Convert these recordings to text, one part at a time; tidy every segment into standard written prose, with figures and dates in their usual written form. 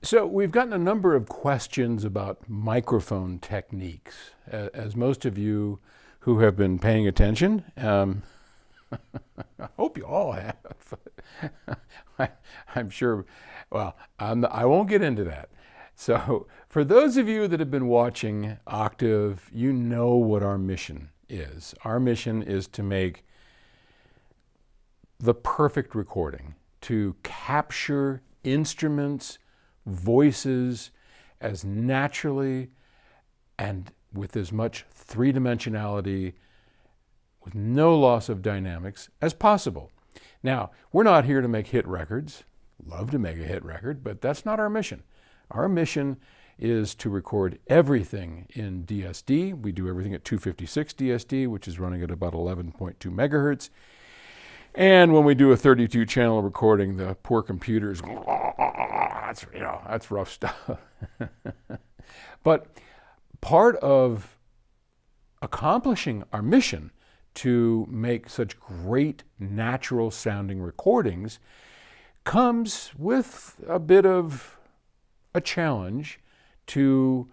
So we've gotten a number of questions about microphone techniques. As most of you who have been paying attention, I hope you all have. I, I'm sure, well, I won't get into that. So for those of you that have been watching Octave, you know what our mission is. Our mission is to make the perfect recording, to capture instruments, voices as naturally and with as much three-dimensionality, with no loss of dynamics as possible. Now, we're not here to make hit records. Love to make a hit record, but that's not our mission. Our mission is to record everything in DSD. We do everything at 256 DSD, which is running at about 11.2 megahertz. And when we do a 32 channel recording, the poor computers, that's rough stuff. But part of accomplishing our mission to make such great natural sounding recordings comes with a bit of a challenge to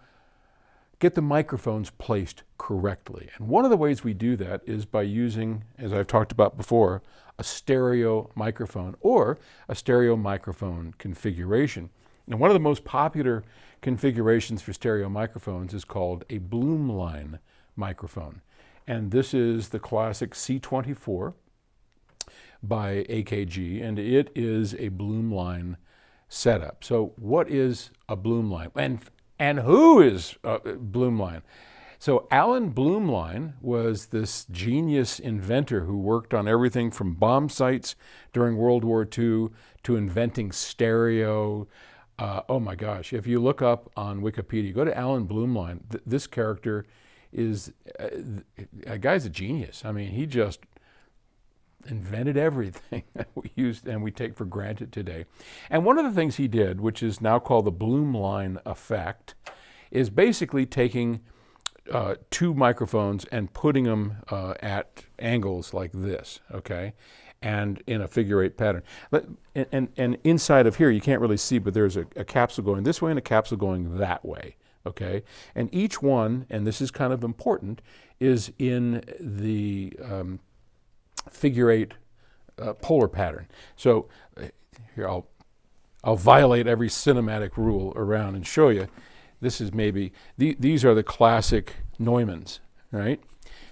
get the microphones placed correctly. And one of the ways we do that is by using, as I've talked about before, a stereo microphone or a stereo microphone configuration. And one of the most popular configurations for stereo microphones is called a Blumlein microphone. And this is the classic C24 by AKG, and it is a Blumlein setup. So what is a Blumlein? And who is Blumlein? So Alan Blumlein was this genius inventor who worked on everything from bomb sites during World War II to inventing stereo. Oh my gosh, if you look up on Wikipedia, go to Alan Blumlein, this character is, a guy's a genius. I mean, he just invented everything that we use and we take for granted today. And one of the things he did, which is now called the Blumlein effect, is basically taking two microphones and putting them at angles like this, okay, and in a figure-8 pattern. And inside of here, you can't really see, but there's a capsule going this way and a capsule going that way, okay? And each one, and this is kind of important, is in the figure-8 polar pattern. So here, I'll violate every cinematic rule around and show you. This is maybe, these are the classic Neumanns, right?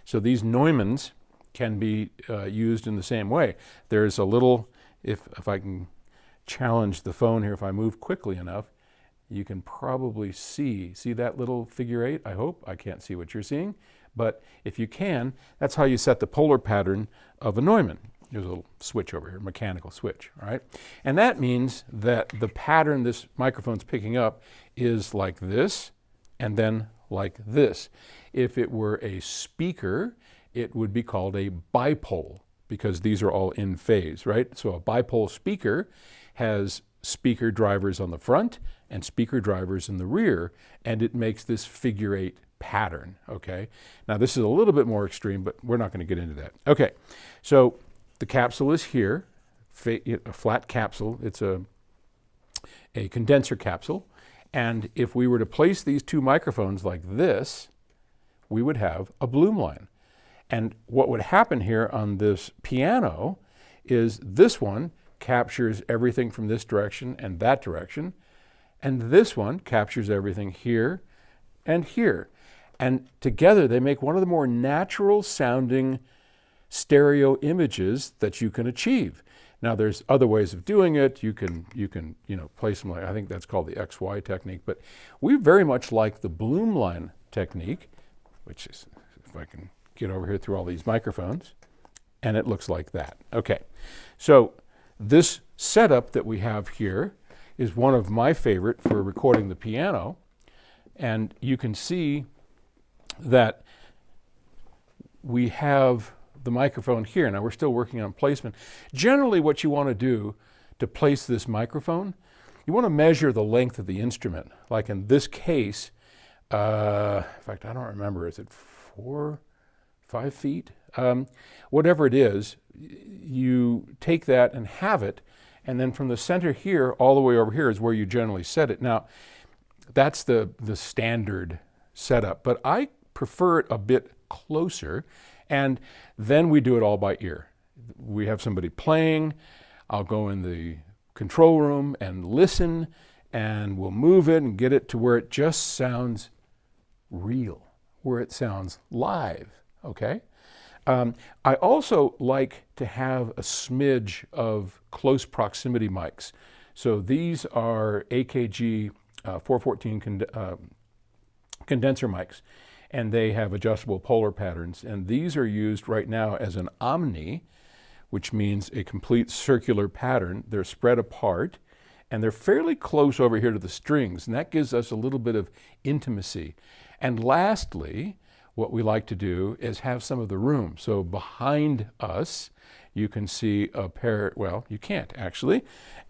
So these Neumanns can be used in the same way. There's a little, if I can challenge the phone here, if I move quickly enough, you can probably see that little figure-8, I hope. I can't see what you're seeing, but if you can, that's how you set the polar pattern of a Neumann. There's a little switch over here, mechanical switch, all right? And that means that the pattern this microphone's picking up is like this, and then like this. If it were a speaker, it would be called a bipole, because these are all in phase, right? So a bipole speaker has speaker drivers on the front and speaker drivers in the rear, and it makes this figure-8 pattern, okay? Now this is a little bit more extreme, but we're not going to get into that. Okay, so the capsule is here, a flat capsule. It's a condenser capsule. And if we were to place these two microphones like this, we would have a Blumlein. And what would happen here on this piano is this one captures everything from this direction and that direction, and this one captures everything here and here. And together they make one of the more natural sounding stereo images that you can achieve. Now there's other ways of doing it. You can place them like, I think that's called the XY technique, but we very much like the Blumlein technique, which is, if I can get over here through all these microphones, and it looks like that. Okay, so this setup that we have here is one of my favorite for recording the piano, and you can see that we have the microphone here. Now we're still working on placement. Generally what you want to do to place this microphone, you want to measure the length of the instrument. Like in this case, in fact I don't remember, is it 5 feet? Whatever it is, you take that and have it, And then from the center here all the way over here is where you generally set it. Now, that's the standard setup, but I prefer it a bit closer, and then we do it all by ear. We have somebody playing, I'll go in the control room and listen, and we'll move it and get it to where it just sounds real, where it sounds live, okay? I also like to have a smidge of close proximity mics. So these are AKG 414 condenser mics, and they have adjustable polar patterns. And these are used right now as an omni, which means a complete circular pattern. They're spread apart, and they're fairly close over here to the strings, and that gives us a little bit of intimacy. And lastly, what we like to do is have some of the room. So behind us, you can see a pair, well, you can't actually,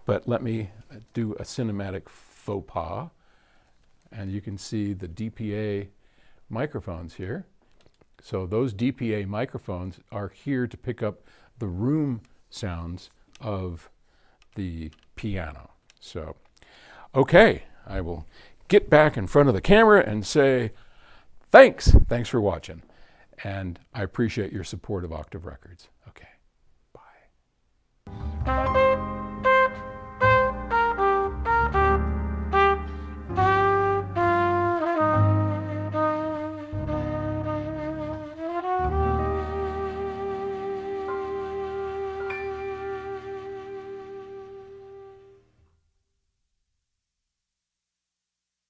but let me do a cinematic faux pas. And you can see the DPA microphones here. So those DPA microphones are here to pick up the room sounds of the piano. So, okay, I will get back in front of the camera and say, thanks for watching. And I appreciate your support of Octave Records. Okay, bye.